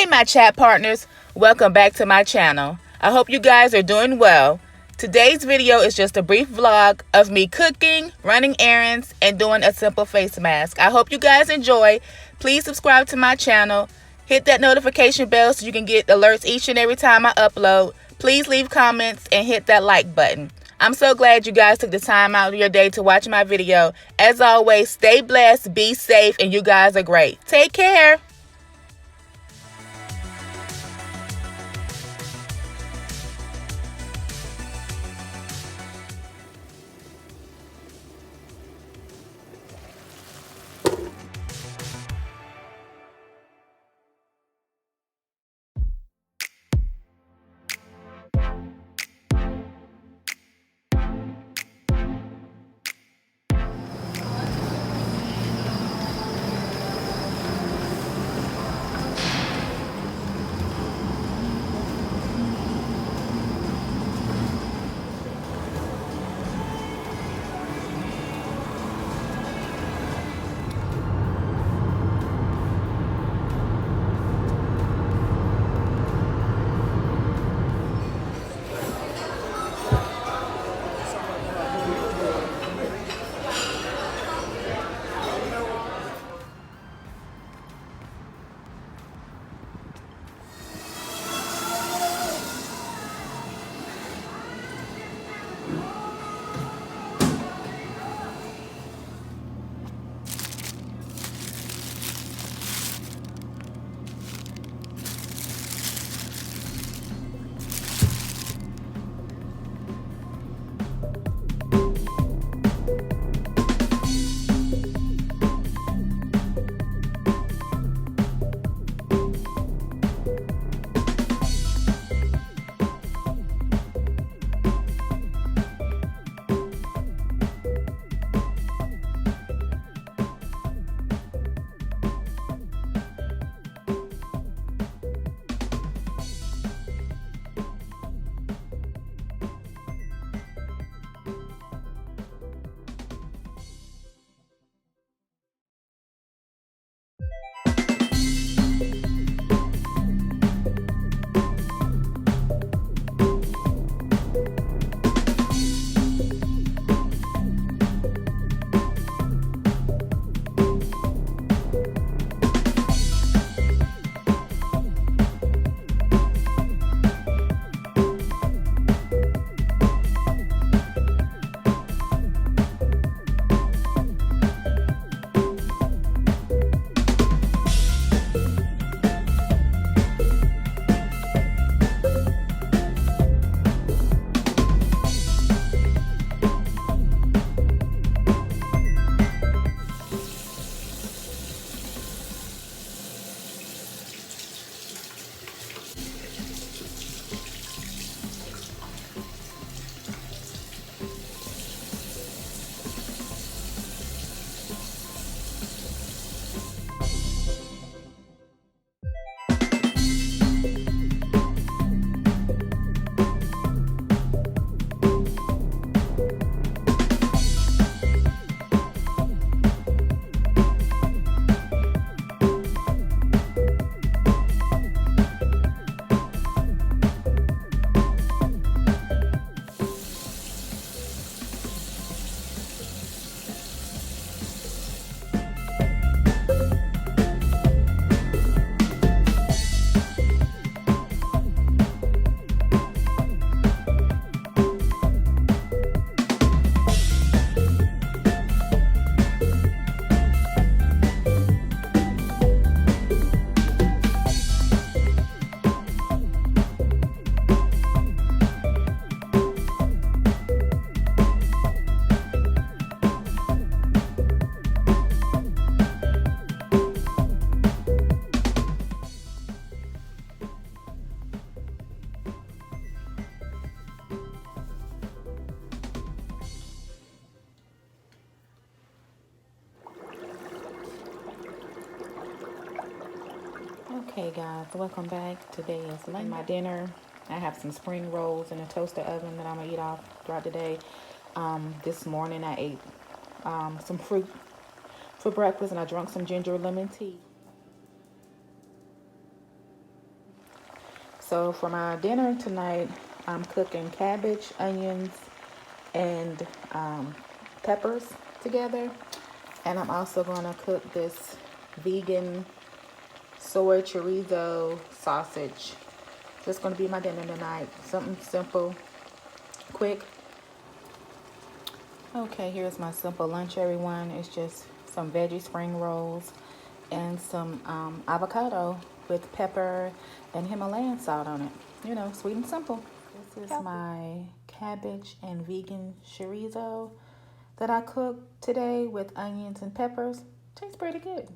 Hey my chat partners, welcome back to my channel. I hope you guys are doing well. Today's video is just a brief vlog of me cooking, running errands, and doing a simple face mask. I hope you guys enjoy. Please subscribe to my channel. Hit that notification bell so you can get alerts each and every time I upload. Please leave comments and hit that like button. I'm so glad you guys took the time out of your day to watch my video. As always, stay blessed, be safe, and you guys are great. Take care. Okay guys, welcome back. Today is my dinner. I have some spring rolls in a toaster oven that I'm gonna eat off throughout the day. This morning I ate some fruit for breakfast and I drank some ginger lemon tea. So for my dinner tonight, I'm cooking cabbage, onions, and peppers together. And I'm also going to cook this vegan soy chorizo sausage. That's going to be my dinner tonight. Something simple, quick. Okay, here's my simple lunch, everyone. It's just some veggie spring rolls and some avocado with pepper and Himalayan salt on it. You know, sweet and simple. This is my cabbage and vegan chorizo that I cooked today with onions and peppers. Tastes pretty good.